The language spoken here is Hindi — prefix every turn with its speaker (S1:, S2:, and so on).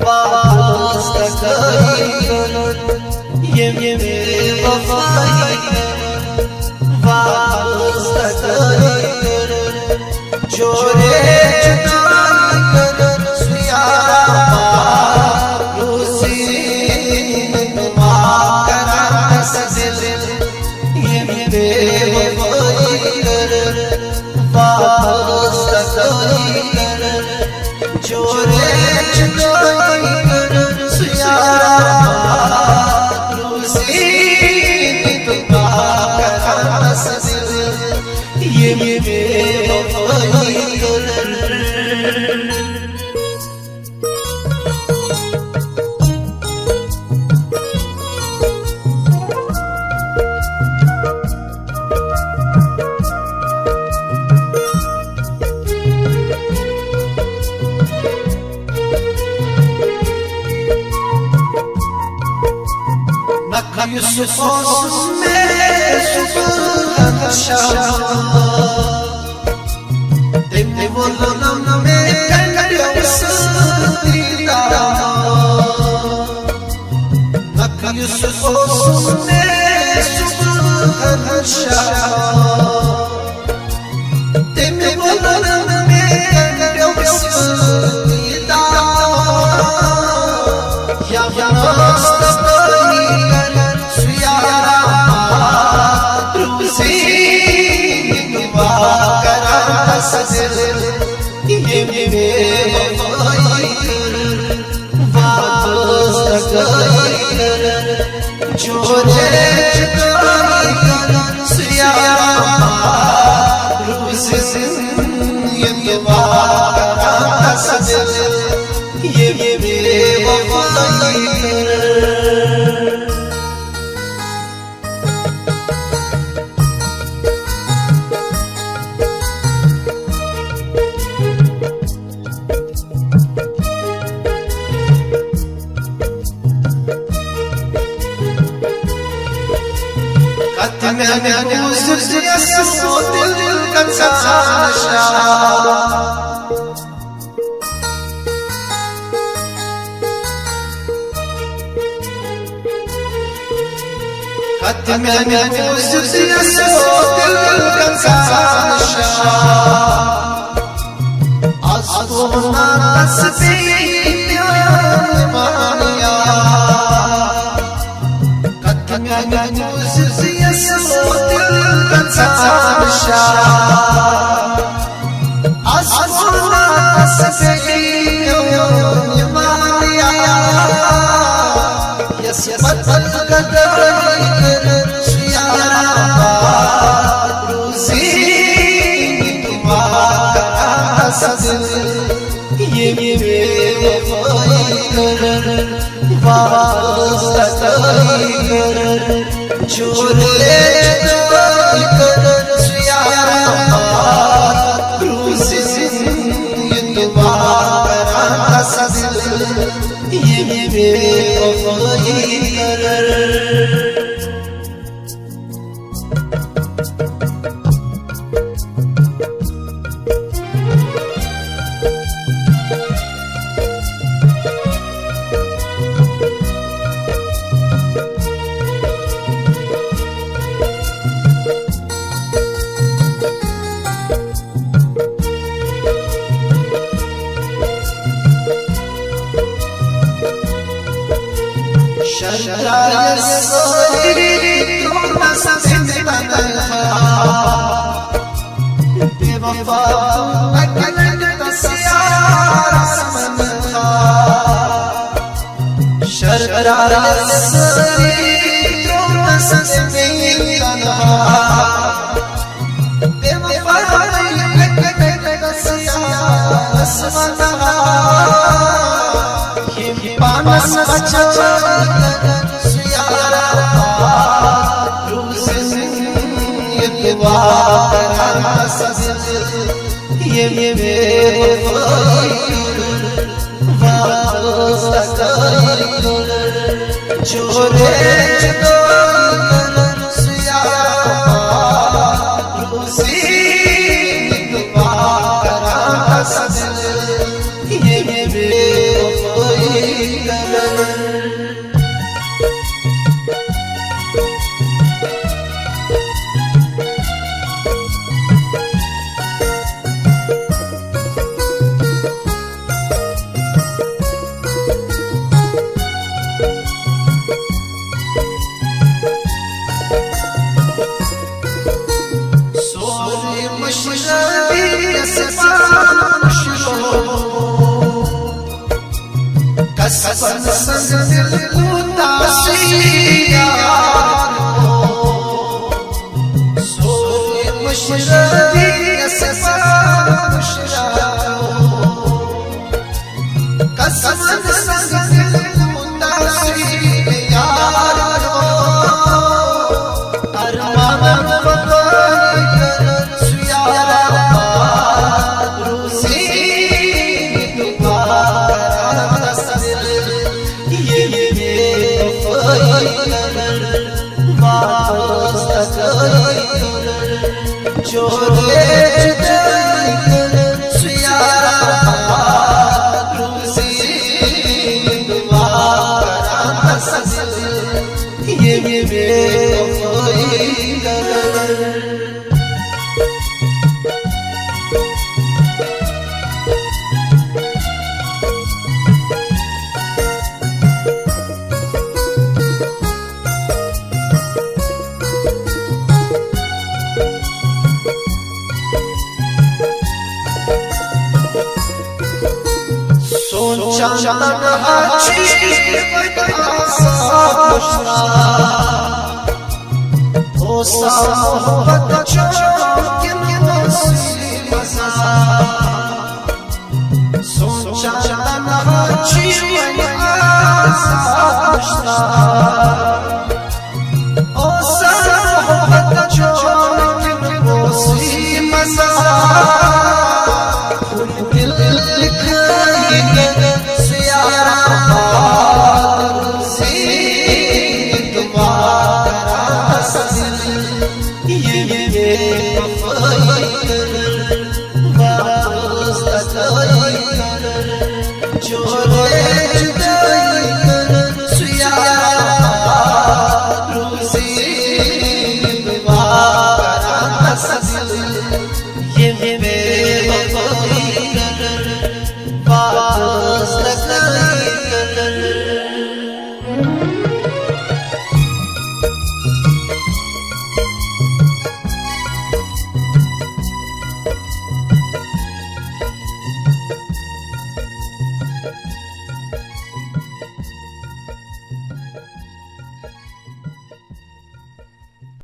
S1: वास्ता ये बेवफाई वास्ता जोरे Yusuf olsun Mesut'un şahı Demli volunum mekkaliyorsun dildara Nakka Yusuf olsun Mesut'un şahı Demli volunum mekkaliyorsun dildara Yavyanasta ये बेवफाई वास्ता जोरे ये बेवफाई मैं दिल का नशा मैं दिल का नशा आसमां तस्बी मानिया ये वास्ता जोरे ये बेवफाई शराय सोरी तुम संजिदा बेवफा अकल तस्यार समन था शराय सोरी तुम संजिदा बेवफा अकल तस्यार समन था पानस अच्छा ये बेवफाई वास्ता जोरे ये दिल लूटा सिया सोए मुशरफी असफा मुशरा कसम दिल लूटा सिया अरमान बगाई कर सुयारा रूसी दोबारा दिल ये बेवफाई कर वापस छोड़े जुदाई कर सुयारा रूसी दोबारा दिल ये बेवफाई कर सोचा तन्हाची बता हो सा मोहब्बत जो किन नसीब मजा सोचा तन्हाची बता हो सा मोहब्बत जो किन नसीब मजा